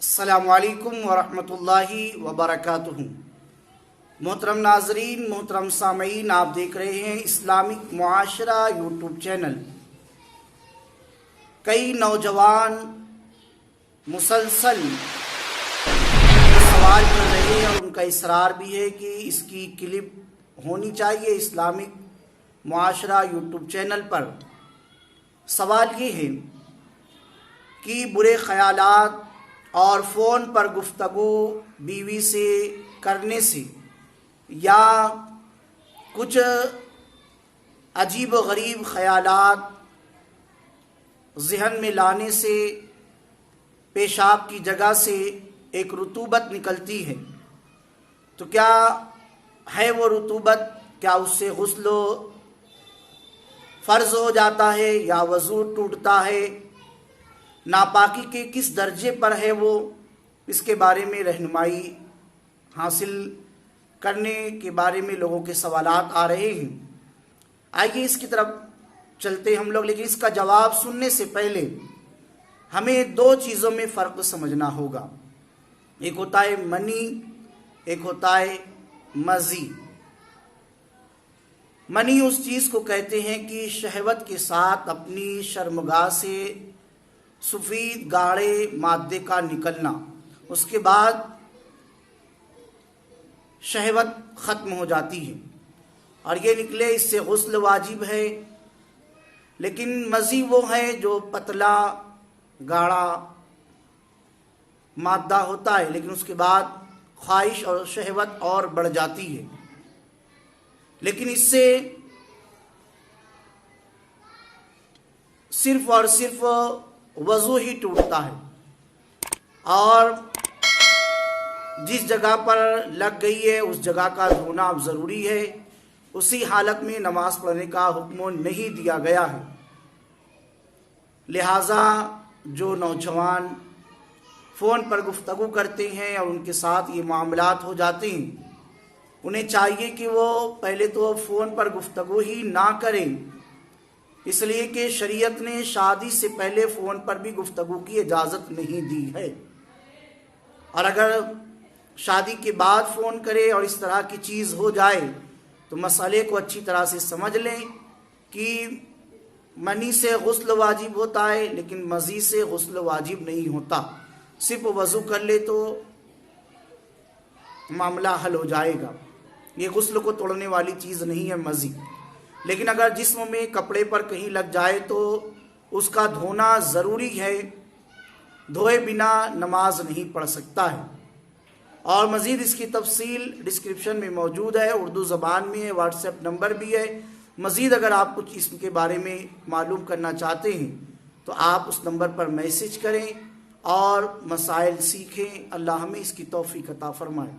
अस्सलामुअलैकुम वरहमतुल्लाहि वबरकातुहू। मोहतरम नाजरीन, मोहतरम सामईन, आप देख रहे हैं इस्लामिक मुआशरा यूट्यूब चैनल। कई नौजवान मुसलसल सवाल कर रहे हैं और उनका इसरार भी है कि इसकी क्लिप होनी चाहिए इस्लामिक मुआशरा यूट्यूब चैनल पर। सवाल ये है कि बुरे ख्यालात और फ़ोन पर गुफ्तगू बीवी से करने से या कुछ अजीब व गरीब ख़यालात ज़हन में लाने से पेशाब की जगह से एक रुतूबत निकलती है, तो क्या है वो रुतूबत? क्या उससे गुस्ल फ़र्ज़ हो जाता है या वज़ू टूटता है? नापाकी के किस दर्जे पर है वो? इसके बारे में रहनुमाई हासिल करने के बारे में लोगों के सवालात आ रहे हैं। आइए इसकी तरफ चलते हम लोग, लेकिन इसका जवाब सुनने से पहले हमें दो चीज़ों में फ़र्क समझना होगा। एक होता है मनी, एक होता है मज़ी। मनी उस चीज़ को कहते हैं कि शहवत के साथ अपनी शर्मगाह से सफ़ेद गाढ़े मादे का निकलना, उसके बाद शहवत ख़त्म हो जाती है और ये निकले, इससे गुस्ल वाजिब है। लेकिन मज़ी वो है जो पतला गाढ़ा मादा होता है, लेकिन उसके बाद ख्वाहिश और शहवत और बढ़ जाती है। लेकिन इससे सिर्फ और सिर्फ वज़ू ही टूटता है और जिस जगह पर लग गई है उस जगह का धोना अब ज़रूरी है। उसी हालत में नमाज पढ़ने का हुक्म नहीं दिया गया है। लिहाजा जो नौजवान फ़ोन पर गुफ्तगू करते हैं और उनके साथ ये मामलात हो जाते हैं, उन्हें चाहिए कि वो पहले तो फ़ोन पर गुफ्तगू ही ना करें, इसलिए कि शरीयत ने शादी से पहले फ़ोन पर भी गुफ्तगू की इजाज़त नहीं दी है। और अगर शादी के बाद फ़ोन करे और इस तरह की चीज़ हो जाए तो मसले को अच्छी तरह से समझ लें कि मनी से गुस्ल वाजिब होता है, लेकिन मज़ीद से गुस्ल वाजिब नहीं होता। सिर्फ वज़ू कर ले तो मामला हल हो जाएगा। ये गुस्ल को तोड़ने वाली चीज़ नहीं है मज़ी। लेकिन अगर जिस्म में कपड़े पर कहीं लग जाए तो उसका धोना ज़रूरी है, धोए बिना नमाज नहीं पढ़ सकता है। और मज़ीद इसकी तफसील डिस्क्रिप्शन में मौजूद है, उर्दू ज़बान में है, व्हाट्सएप नंबर भी है। मज़ीद अगर आप कुछ इसके बारे में मालूम करना चाहते हैं तो आप उस नंबर पर मैसेज करें और मसाइल सीखें। अल्लाह हमें इसकी तौफ़ीक़ अता फ़रमाए।